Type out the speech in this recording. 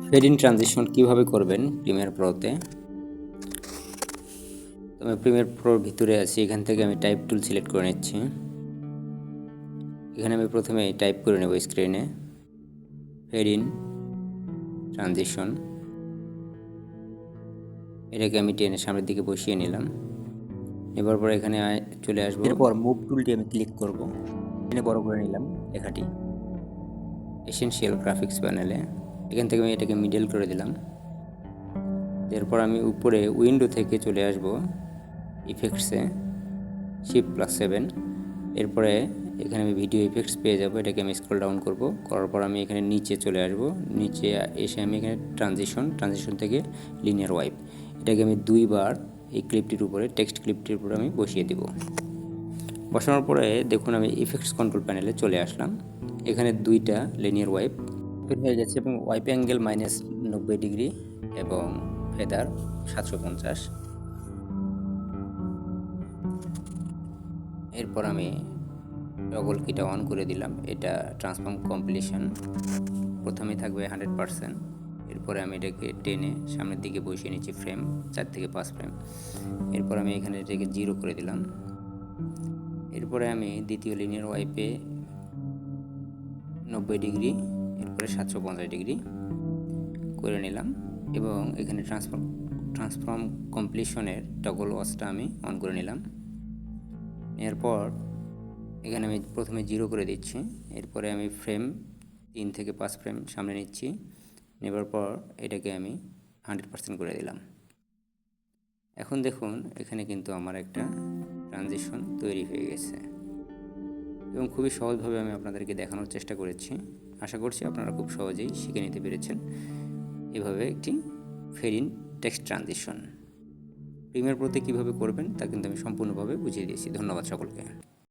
Fade in transition কীভাবে করবেন premier প্রোতে। তো আমি প্রিমিয়ার প্রোর ভিতরে আছি, এখান থেকে আমি টাইপ টুল সিলেক্ট করে নিচ্ছি। এখানে আমি প্রথমে টাইপ করে নেব স্ক্রিনে ফেড ইন ট্রানজিশন। এটাকে আমি টেনে সামনের দিকে বসিয়ে নিলাম। এবার পর এখানে চলে আসবো, এরপর মুভ টুলটি আমি ক্লিক করব। এখানে বড় করে নিলাম লেখাটি এসেনশিয়াল গ্রাফিক্স প্যানেলে। এখান থেকে আমি এটাকে মিডল করে দিলাম। এরপর আমি উপরে উইন্ডো থেকে চলে আসব ইফেক্টসে, Shift+7। এরপরে এখানে আমি ভিডিও ইফেক্টস পেয়ে যাব, এটাকে আমি স্ক্রল ডাউন করব। করার পর আমি এখানে নিচে চলে আসব। নিচে এসে আমি এখানে ট্রানজিশন থেকে লিনিয়ার ওয়াইপ, এটাকে আমি দুইবার এই ক্লিপটির উপরে, টেক্সট ক্লিপটির উপরে আমি বসিয়ে দিব। বসানোর পরে দেখুন আমি ইফেক্টস কন্ট্রোল প্যানেলে চলে আসলাম। এখানে দুইটা লিনিয়ার ওয়াইপ ওপেন হয়ে গেছে এবং ওয়াইপ অ্যাঙ্গেল -90° এবং ফেদার 750। এরপর আমি টগল কিটা অন করে দিলাম। এটা ট্রান্সফর্ম কমপ্লিশন, প্রথমে থাকবে 100%। এরপরে আমি এটাকে টেনে সামনের দিকে বসিয়ে নিচ্ছি ফ্রেম 4 থেকে 5 ফ্রেম। এরপর আমি এখানে এটাকে 0 করে দিলাম। এরপরে আমি দ্বিতীয় লিনিয়ার ওয়াইপে 90°, এরপরে 750° করে নিলাম এবং এখানে ট্রান্সফর্ম কমপ্লিশনের টগল ওয়াচটা আমি অন করে নিলাম। এরপর এখানে আমি প্রথমে 0 করে দিচ্ছি। এরপরে আমি ফ্রেম 3 থেকে 5 ফ্রেম সামনে নিচ্ছি। নেবার পর এটাকে আমি 100% করে দিলাম। এখন দেখুন এখানে কিন্তু আমার একটা ট্রানজিশন তৈরি হয়ে গেছে এবং খুবই সহজভাবে আমি আপনাদেরকে দেখানোর চেষ্টা করেছি। আশা করছি আপনারা খুব সহজেই শিখে নিতে পেরেছেন এভাবে একটি fade in text transition. Premiere প্রোতে কীভাবে করবেন তা কিন্তু আমি সম্পূর্ণভাবে বুঝিয়ে দিয়েছি। ধন্যবাদ সকলকে।